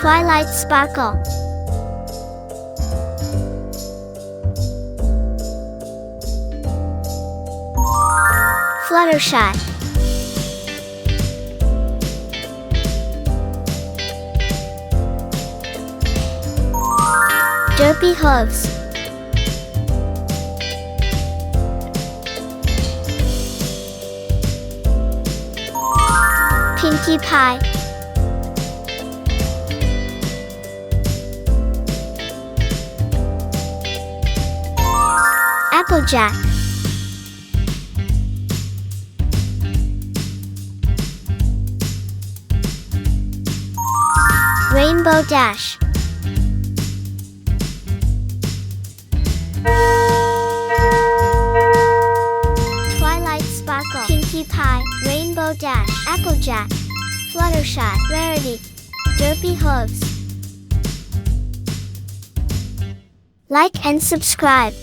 Twilight Sparkle, Fluttershy, Derpy Hooves, Pinkie Pie, Applejack, Rainbow Dash, Twilight Sparkle, Pinkie Pie, Rainbow Dash, Applejack, Fluttershy, Rarity, Derpy Hooves. Like and subscribe.